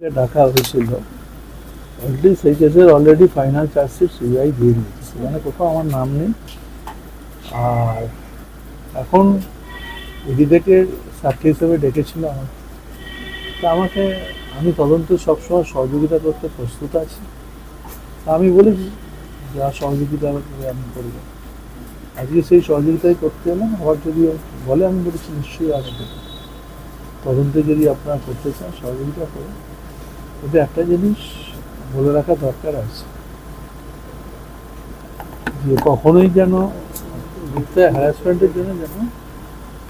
ডাকা হয়েছিল অলরেডি, সেই কেসের অলরেডি ফাইনাল চার্জশিট সিবিআই দিয়ে দিয়েছে, সেখানে কোথাও আমার নাম নেই। আর এখন ইডি থেকে সাক্ষী হিসেবে ডেকেছিল আমাকে, তা আমাকে, আমি তদন্ত সবসময় সহযোগিতা করতে প্রস্তুত আছি। তা আমি বলেছি যা সহযোগিতা আমি করব। আজকে সেই সহযোগিতাই করতে এলাম। আবার যদি বলে, আমি বলেছি নিশ্চয়ই আসবে, তদন্তে যদি আপনারা করতে চান সহযোগিতা করুন। কিন্তু একটা জিনিস বলে রাখা দরকার আছে, যে কখনোই যেন মিথ্যা হ্যারাসমেন্টের জন্য যেন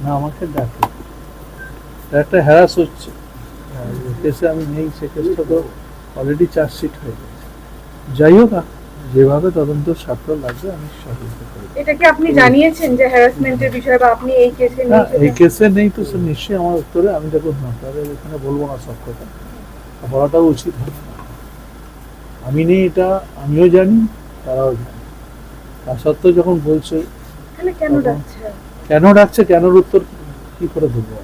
না আমাকে ডাকে। একটা হ্যারাস হচ্ছে, যে কেসে আমি নেই, সে কেসটা তো অলরেডি চার্জশিট হয়ে গেছে। যাই হোক, যেভাবে তদন্ত সাফল্য লাগবে আমি সহযোগিতা করব। এটা কি আপনি জানিয়েছেন যে হ্যারাসমেন্টের বিষয়ে, বা আপনি এই কেসে না, নেই? এই কেসে নেই তো সে নিশ্চয়ই আমার উত্তরে আমি দেখুন না, তাহলে এখানে বলবো না সব কথা, বলাটাও উচিত হবে না। আমি নেই এটা আমিও জানি, তারাও জানে। তা সত্ত্বেও যখন বলছে, তাহলে কেন ডাকছে? কেন ডাকছে, কেনর উত্তর কি করে দেবো?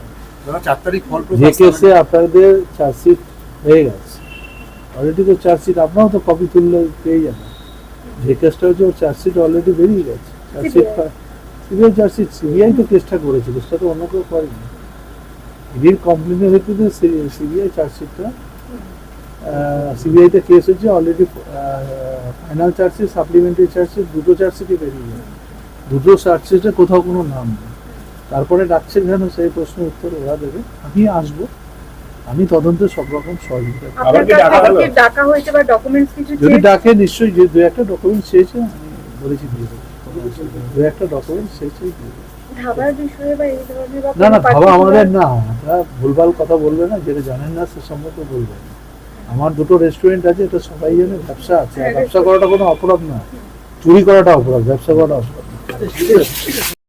4 তারিখ ফল যে কেসে আপনাদের চার্জশিট হয়ে গেছে, অলরেডি তো চার্জশিট আপনারাও তো কপি তুললে পেয়ে যাবেন। যে কেসটা হচ্ছে ওর চার্জশিট অলরেডি বেরিয়ে গেছে, চার্জশিট সিবিআই চার্জশিট, সিবিআই তো কেসটা করেছে, কেসটা তো অন্য কেউ করেনি। ইডির কমপ্লেনের ভিত্তিতে সিবিআই চার্জশিটটা, সিবিআইতে কেস হচ্ছে already, final chargesheet, supplementary chargesheet, দুটো চার্জশিটই বেরিয়ে গেছে। দুটো চার্জশিটে কোথাও কোনো নাম নেই। তারপরে ডাকছেন কেন, সেই প্রশ্নের উত্তর ওরা দেবে। আমি আসবো, আমি তদন্তে সব রকম সহযোগিতা করব। আপনার কাছে কি ডাকা হয়েছে বা ডকুমেন্টস কিছু যদি চেয়েছে? ডাকে নিশ্চয়ই, যে দু একটা ডকুমেন্টস চেয়েছে আমি বলেছি দিয়ে দেবো, দু একটা ডকুমেন্টস চেয়েছে দিয়ে দেবো। ধাবার বিষয়ে বা এই ধরনের বা না না, কোনো ভাবা particular- আমাদের না, আপনারা ভুলভাল কথা বলবে না, যেটা জানেন না সে সম্পর্কে বলবেন। আমার দুটো রেস্টুরেন্ট আছে, এটা সবাই জানে, ব্যবসা আছে। আর ব্যবসা করাটা কোনো অপরাধ না, চুরি করাটা অপরাধ, ব্যবসা করাটা অপরাধ।